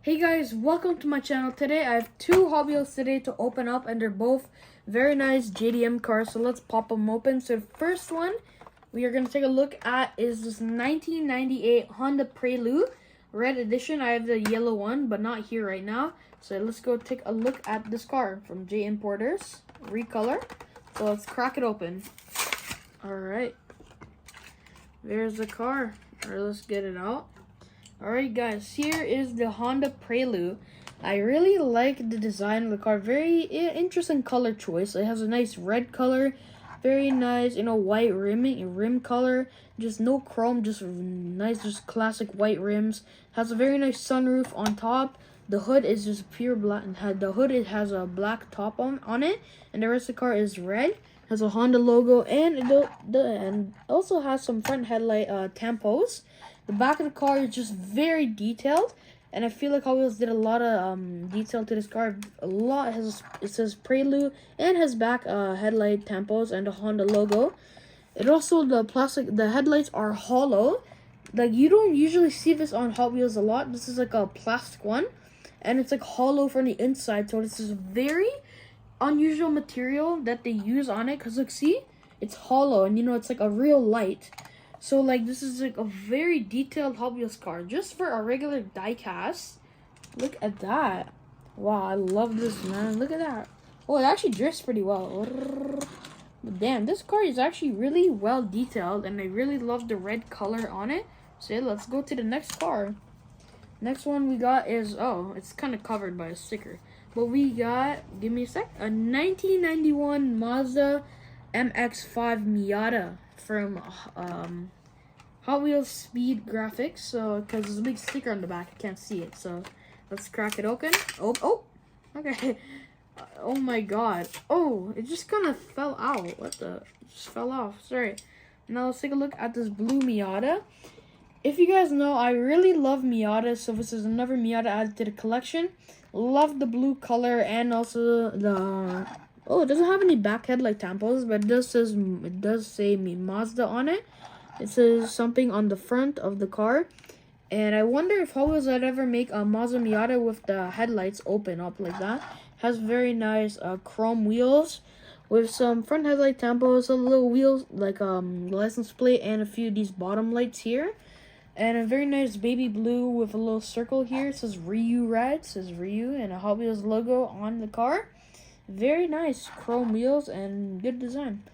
Hey guys, welcome to my channel. Today I have two Hot Wheels today to open up, and they're both very nice JDM cars. So let's pop them open. So the first one we are going to take a look at is this 1998 Honda Prelude Red Edition. I have the yellow one, but not here right now. So let's go take a look at this car from J Importers. Recolor. So let's crack it open. Alright. There's the car. Alright, let's get it out. Alright guys, here is the Honda Prelude. I really like the design of the car. Very interesting color choice. It has a nice red color. Very nice, white rim color. Just no chrome, just nice, just classic white rims. Has a very nice sunroof on top. The hood is just pure black. The hood has a black top on it, and the rest of the car is red. Has a Honda logo, and and also has some front headlight tampos. The back of the car is just very detailed, and I feel like Hot Wheels did a lot of detail to this car. It says Prelude and has back headlight tampos and a Honda logo. It also, the headlights are hollow. Like, you don't usually see this on Hot Wheels a lot. This is like a plastic one, and it's like hollow from the inside. So this is very unusual material that they use on it, because look, see, it's hollow, and it's like a real light. So like, this is like a very detailed Hot Wheels car just for a regular die cast. Look at that. Wow, I love this, man. Look at that. Oh, it actually drifts pretty well. But damn, this car is actually really well detailed, and I really love the red color on it. So yeah, let's go to the next car. Next one we got is, oh, it's kind of covered by a sticker. But we got, give me a sec, a 1991 Mazda MX-5 Miata from Hot Wheels Speed Graphics. So, because there's a big sticker on the back, I can't see it. So, let's crack it open. Oh, okay. Oh my god. Oh, it just kind of fell out. What the? It just fell off. Sorry. Now let's take a look at this blue Miata. If you guys know, I really love Miata, so this is another Miata added to the collection. Love the blue color, and also the, oh, it doesn't have any back headlight tampos, but it does say Mazda on it. It says something on the front of the car, and I wonder if Hot Wheels would ever make a Mazda Miata with the headlights open up like that. Has very nice chrome wheels with some front headlight tampos, a little wheels like license plate, and a few of these bottom lights here. And a very nice baby blue with a little circle here. It says Ryu red. It says Ryu, and a Hot Wheels logo on the car. Very nice chrome wheels and good design.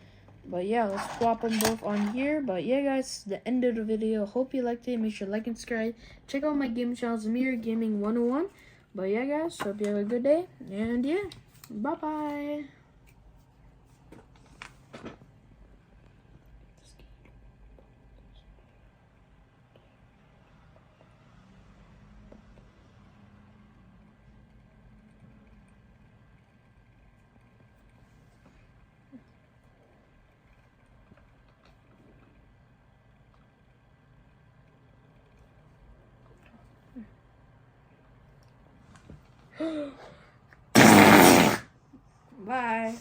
But yeah, let's swap them both on here. But yeah, guys, the end of the video. Hope you liked it. Make sure to like and subscribe. Check out my gaming channel, Zamir Gaming 101. But yeah, guys, hope you have a good day. And yeah, bye-bye. Bye.